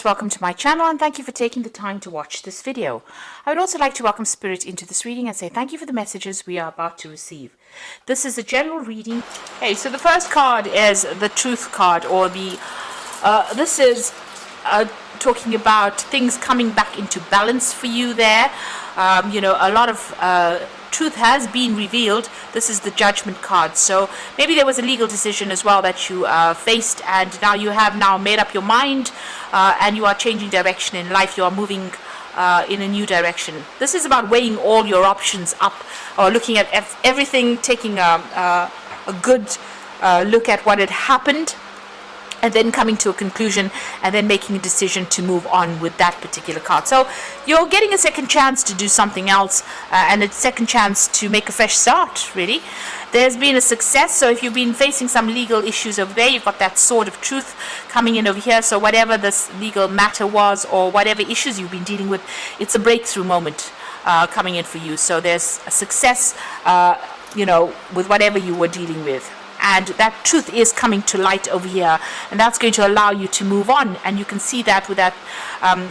Welcome to my channel and thank you for taking the time to watch this video. I would also like to welcome Spirit into this reading and say thank you for the messages we are about to receive. This is a general reading. Okay, so the first card is the Truth card, or this is talking about things coming back into balance for you there. A lot of truth has been revealed. This is the Judgment card, so maybe there was a legal decision as well that you faced, and now you have made up your mind, and you are changing direction in life. You are moving in a new direction. This is about weighing all your options up, or looking at everything, taking a good look at what had happened, and then coming to a conclusion, and then making a decision to move on with that particular card. So you're getting a second chance to do something else, and a second chance to make a fresh start, really. There's been a success, so if you've been facing some legal issues over there, you've got that Sword of Truth coming in over here. So whatever this legal matter was, or whatever issues you've been dealing with, it's a breakthrough moment coming in for you. So there's a success, with whatever you were dealing with. And that truth is coming to light over here, and that's going to allow you to move on. And you can see that with that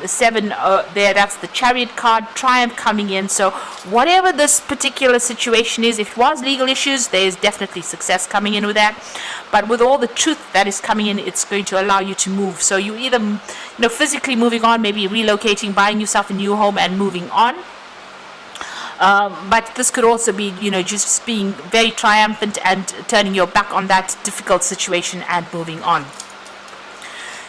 7 there, that's the Chariot card, Triumph coming in. So whatever this particular situation is, if it was legal issues, there is definitely success coming in with that. But with all the truth that is coming in, it's going to allow you to move. So you either physically moving on, maybe relocating, buying yourself a new home and moving on. But this could also be, just being very triumphant and turning your back on that difficult situation and moving on.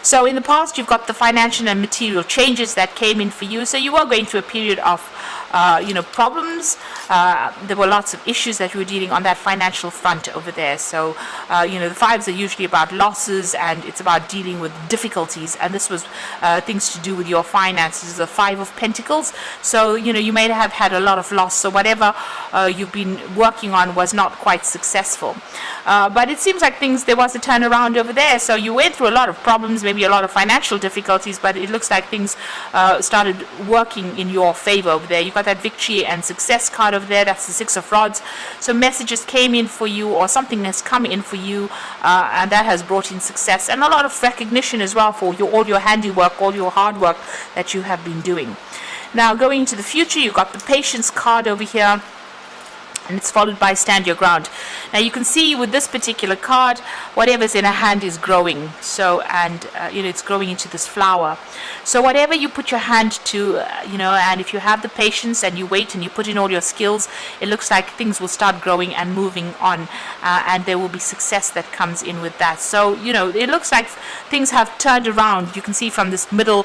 So in the past, you've got the financial and material changes that came in for you. So you were going through a period of, problems. There were lots of issues that you were dealing on that financial front over there. So, the fives are usually about losses, and it's about dealing with difficulties. And this was things to do with your finances, the 5 of Pentacles. So, you may have had a lot of loss. So whatever you've been working on was not quite successful. But it seems like there was a turnaround over there. So you went through a lot of problems, maybe a lot of financial difficulties, but it looks like things started working in your favor over there. You've got that victory and success card over there. That's the 6 of Rods. So messages came in for you, or something has come in for you, and that has brought in success and a lot of recognition as well for all your handiwork, all your hard work that you have been doing. Now going into the future, you've got the Patience card over here, and it's followed by Stand Your Ground. Now you can see with this particular card, whatever's in a hand is growing. So, and it's growing into this flower. So whatever you put your hand to, and if you have the patience and you wait and you put in all your skills, it looks like things will start growing and moving on, and there will be success that comes in with that. So, it looks like things have turned around. You can see from this middle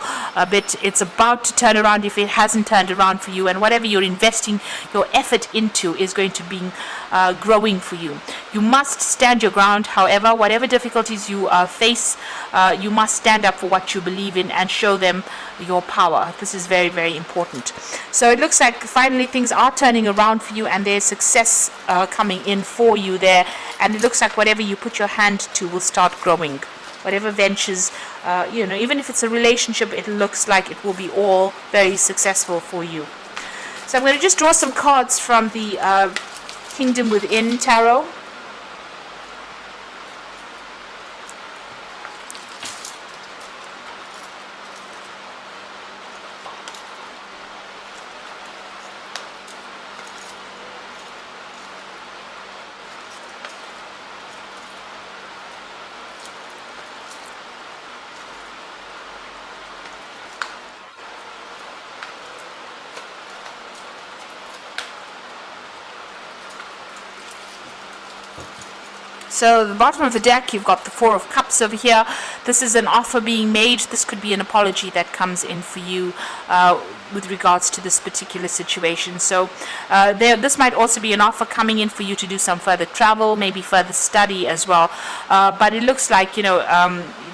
bit, it's about to turn around if it hasn't turned around for you, and whatever you're investing your effort into is going to be growing for you. You must stand your ground. However, whatever difficulties you face, you must stand up for what you believe in and show them your power. This is very, very important. So it looks like finally things are turning around for you, and there's success coming in for you there, and it looks like whatever you put your hand to will start growing. Whatever ventures, even if it's a relationship, it looks like it will be all very successful for you. So I'm going to just draw some cards from the Kingdom Within Tarot. So the bottom of the deck, you've got the 4 of Cups over here. This is an offer being made. This could be an apology that comes in for you with regards to this particular situation. So this might also be an offer coming in for you to do some further travel, maybe further study as well. But it looks like,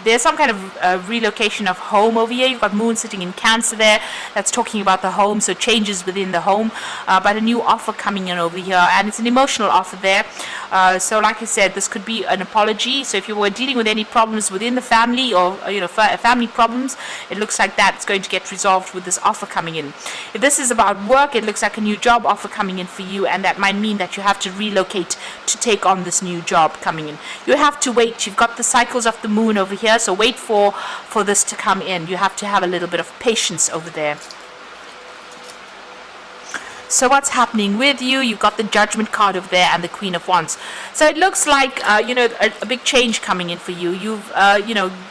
there's some kind of relocation of home over here. You've got Moon sitting in Cancer there. That's talking about the home, so changes within the home. But a new offer coming in over here, and it's an emotional offer there. So like I said, this could be an apology. So if you were dealing with any problems within the family, or family problems, it looks like that's going to get resolved with this offer coming in. If this is about work, it looks like a new job offer coming in for you, and that might mean that you have to relocate to take on this new job coming in. You have to wait. You've got the cycles of the moon over here. here, so wait for this to come in. You have to have a little bit of patience over there. So what's happening with you? You've got the Judgment card over there and the Queen of Wands. So it looks like, a big change coming in for you. You've,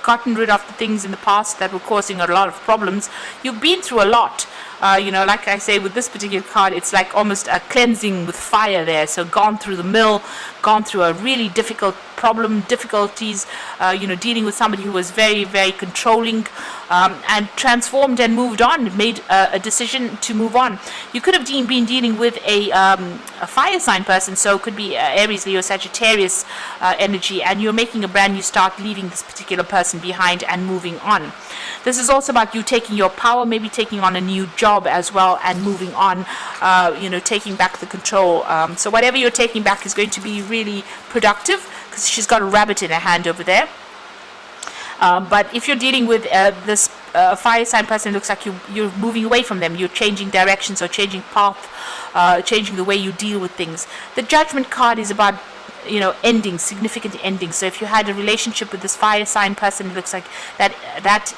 gotten rid of the things in the past that were causing a lot of problems. You've been through a lot. Like I say, with this particular card, it's like almost a cleansing with fire there. So gone through the mill, gone through a really difficult difficulties, dealing with somebody who was very, very controlling, and transformed and moved on, made a decision to move on. You could have been dealing with a fire sign person, so it could be Aries, Leo, Sagittarius energy, and you're making a brand new start, leaving this particular person behind and moving on. This is also about you taking your power, maybe taking on a new job as well and moving on, taking back the control. So whatever you're taking back is going to be really productive, because she's got a rabbit in her hand over there. But if you're dealing with this fire sign person, it looks like you're moving away from them. You're changing directions or changing path, changing the way you deal with things. The Judgment card is about ending, significant ending. So if you had a relationship with this fire sign person, it looks like that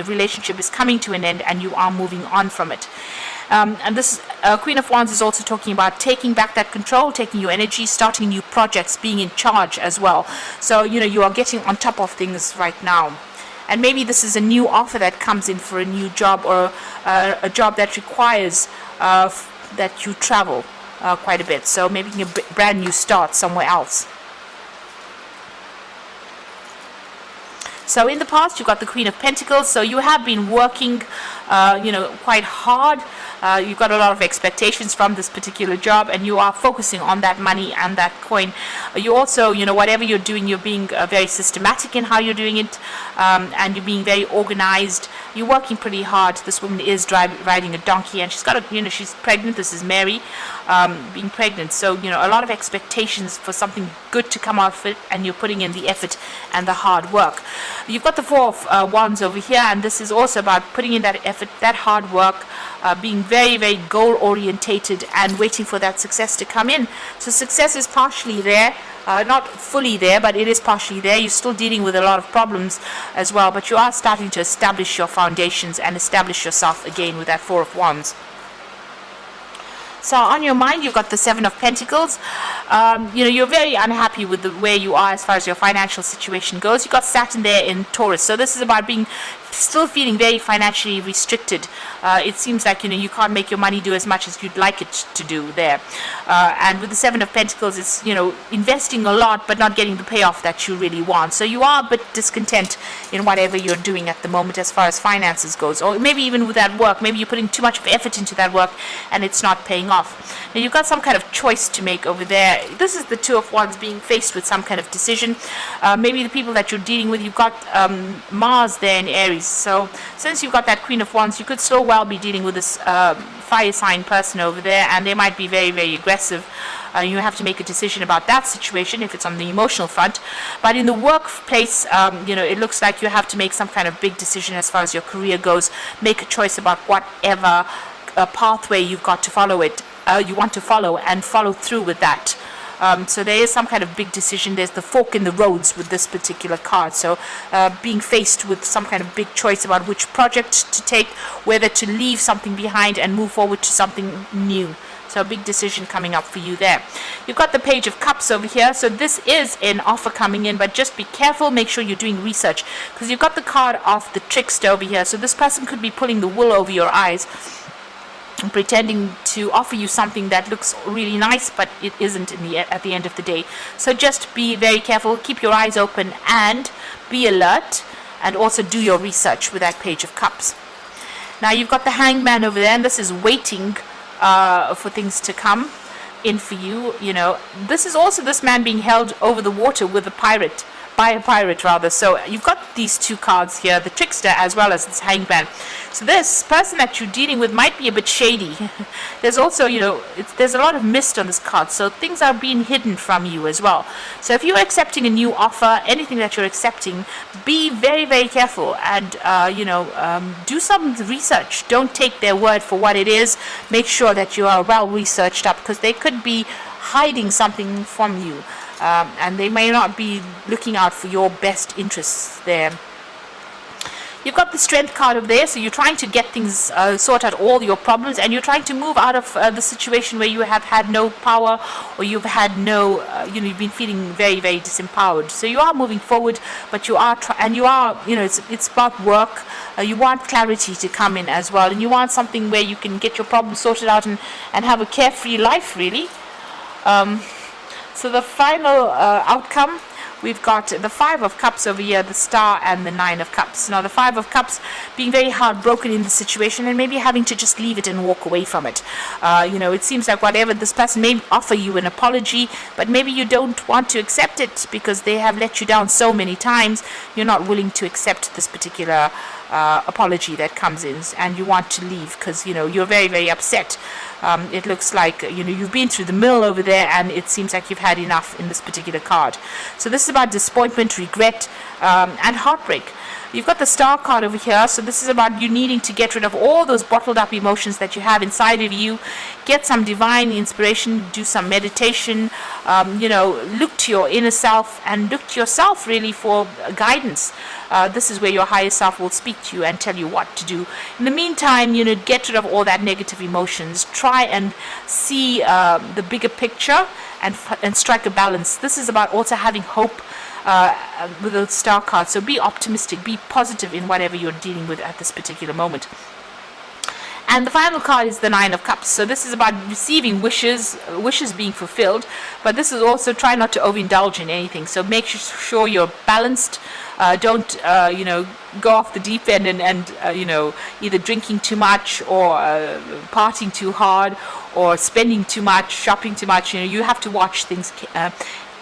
relationship is coming to an end and you are moving on from it. And this Queen of Wands is also talking about taking back that control, taking your energy, starting new projects, being in charge as well. So, you are getting on top of things right now. And maybe this is a new offer that comes in for a new job, or a job that requires that you travel quite a bit. So making a brand new start somewhere else. So in the past, you've got the Queen of Pentacles. So you have been working, quite hard. You've got a lot of expectations from this particular job, and you are focusing on that money and that coin. You also, whatever you're doing, you're being very systematic in how you're doing it, and you're being very organized. You're working pretty hard. This woman is riding a donkey, and she's got she's pregnant. This is Mary, being pregnant. So, a lot of expectations for something good to come out of it, and you're putting in the effort and the hard work. You've got the Four of Wands over here, and this is also about putting in that effort, that hard work, being very, very goal orientated and waiting for that success to come in. So success is partially there, not fully there, but it is partially there. You're still dealing with a lot of problems as well, but you are starting to establish your foundations and establish yourself again with that Four of Wands. So on your mind, you've got the Seven of Pentacles. You're very unhappy with where you are as far as your financial situation goes. You've got Saturn there in Taurus. So this is about still feeling very financially restricted. It seems like, you can't make your money do as much as you'd like it to do there. And with the Seven of Pentacles, it's, investing a lot, but not getting the payoff that you really want. So you are a bit discontent in whatever you're doing at the moment as far as finances goes. Or maybe even with that work, maybe you're putting too much effort into that work and it's not paying off. Now you've got some kind of choice to make over there. This is the Two of Wands being faced with some kind of decision. Maybe the people that you're dealing with, you've got Mars there in Aries. So since you've got that Queen of Wands, you could so well be dealing with this fire sign person over there, and they might be very, very aggressive. You have to make a decision about that situation if it's on the emotional front. But in the workplace, it looks like you have to make some kind of big decision as far as your career goes. Make a choice about whatever pathway you've got to follow you want to follow, and follow through with that. So there is some kind of big decision. There's the fork in the roads with this particular card. So being faced with some kind of big choice about which project to take, whether to leave something behind and move forward to something new. So a big decision coming up for you there. You've got the Page of Cups over here. So this is an offer coming in, but just be careful. Make sure you're doing research, because you've got the card of the Trickster over here. So this person could be pulling the wool over your eyes, pretending to offer you something that looks really nice, but it isn't at the end of the day. So just be very careful, keep your eyes open and be alert, and also do your research with that Page of Cups. Now you've got the Hangman over there, and this is waiting for things to come in for you. This is also this man being held over the water with by a pirate rather. So you've got these two cards here, the Trickster as well as this Hangman. So this person that you're dealing with might be a bit shady. There's also, there's a lot of mist on this card, so things are being hidden from you as well. So if you're accepting a new offer, anything that you're accepting, be very, very careful and, do some research. Don't take their word for what it is. Make sure that you are well researched up, because they could be hiding something from you. and they may not be looking out for your best interests there. You've got the strength card over there, so you're trying to get things, sort out all your problems, and you're trying to move out of the situation where you have had no power, or you've had no, you've been feeling very, very disempowered. So you are moving forward, but you are, it's about work. You want clarity to come in as well, and you want something where you can get your problems sorted out and have a carefree life, really. So the final outcome, we've got the Five of Cups over here, the Star, and the Nine of Cups. Now, the Five of Cups being very heartbroken in the situation and maybe having to just leave it and walk away from it. It seems like whatever this person may offer you an apology, but maybe you don't want to accept it because they have let you down so many times. You're not willing to accept this particular apology that comes in, and you want to leave because you're very, very upset. It looks like you've been through the mill over there, and it seems like you've had enough in this particular card. So this is about disappointment, regret, and heartbreak. You've got the Star card over here, so this is about you needing to get rid of all those bottled up emotions that you have inside of you, get some divine inspiration, do some meditation, look to your inner self and look to yourself really for guidance. This is where your higher self will speak to you and tell you what to do. In the meantime, get rid of all that negative emotions. Try and see the bigger picture and strike a balance. This is about also having hope with the Star card. So be optimistic, be positive in whatever you're dealing with at this particular moment. And the final card is the Nine of Cups. So this is about receiving wishes being fulfilled, but this is also try not to overindulge in anything. So make sure you're balanced. Don't go off the deep end and either drinking too much or partying too hard or spending too much, shopping too much. You have to watch things.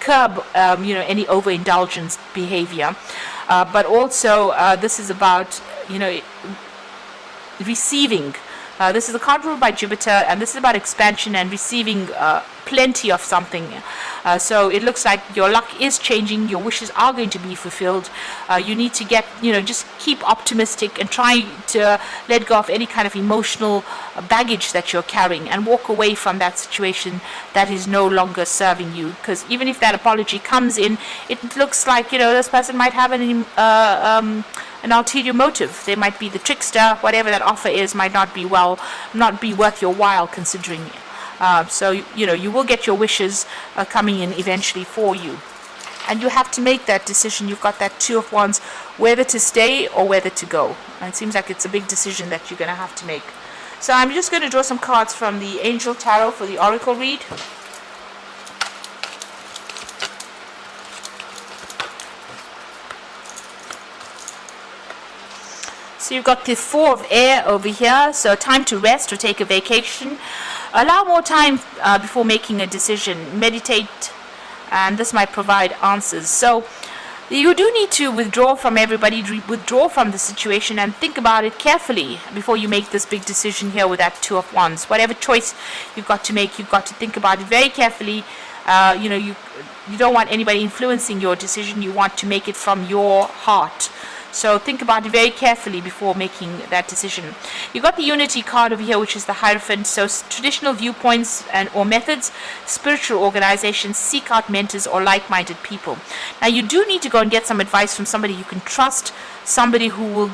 Curb any overindulgence behavior, but also this is about receiving. This is a card ruled by Jupiter, and this is about expansion and receiving plenty of something. So it looks like your luck is changing. Your wishes are going to be fulfilled. You need to get, just keep optimistic and try to let go of any kind of emotional baggage that you're carrying and walk away from that situation that is no longer serving you. Because even if that apology comes in, it looks like, this person might have an ulterior motive. They might be the trickster. Whatever that offer is might not be worth your while considering. So you will get your wishes coming in eventually for you, and you have to make that decision. You've got that Two of Wands, whether to stay or whether to go. And it seems like it's a big decision that you're going to have to make. So I'm just going to draw some cards from the Angel Tarot for the Oracle read. So you've got the Four of Air over here, so time to rest or take a vacation. Allow more time before making a decision. Meditate, and this might provide answers. So you do need to withdraw from everybody, withdraw from the situation, and think about it carefully before you make this big decision here with that Two of Wands. Whatever choice you've got to make, you've got to think about it very carefully. You don't want anybody influencing your decision. You want to make it from your heart. So think about it very carefully before making that decision. You've got the Unity card over here, which is the Hierophant. So traditional viewpoints or methods, spiritual organizations, seek out mentors or like-minded people. Now you do need to go and get some advice from somebody you can trust, somebody who will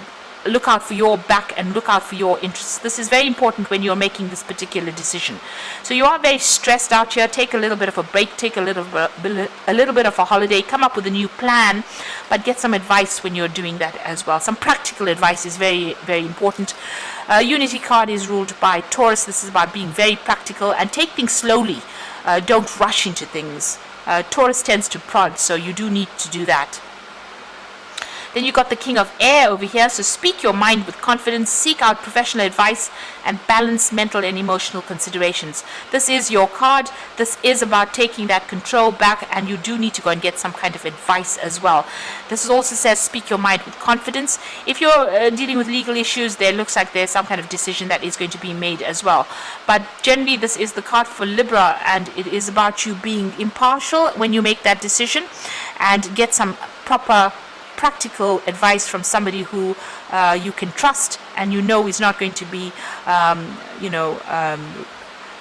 look out for your back and look out for your interests. This is very important when you're making this particular decision. So you are very stressed out here. Take a little bit of a break, take a little bit of a holiday, come up with a new plan, but get some advice when you're doing that as well. Some practical advice is very, very important. Unity card is ruled by Taurus. This is about being very practical and take things slowly. Don't rush into things. Taurus tends to prod, so you do need to do that. Then you've got the King of Air over here. So speak your mind with confidence, seek out professional advice, and balance mental and emotional considerations. This is your card. This is about taking that control back, and you do need to go and get some kind of advice as well. This also says speak your mind with confidence. If you're dealing with legal issues, there looks like there's some kind of decision that is going to be made as well. But generally, this is the card for Libra, and it is about you being impartial when you make that decision and get some proper practical advice from somebody who you can trust and is not going to be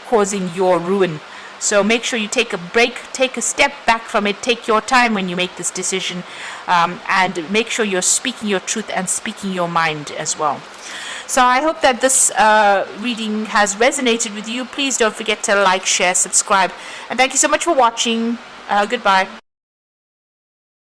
causing your ruin So make sure you take a break, take a step back from it, take your time when you make this decision, and make sure you're speaking your truth and speaking your mind as well. So I hope that this reading has resonated with you. Please don't forget to like, share, subscribe, and thank you so much for watching. Goodbye.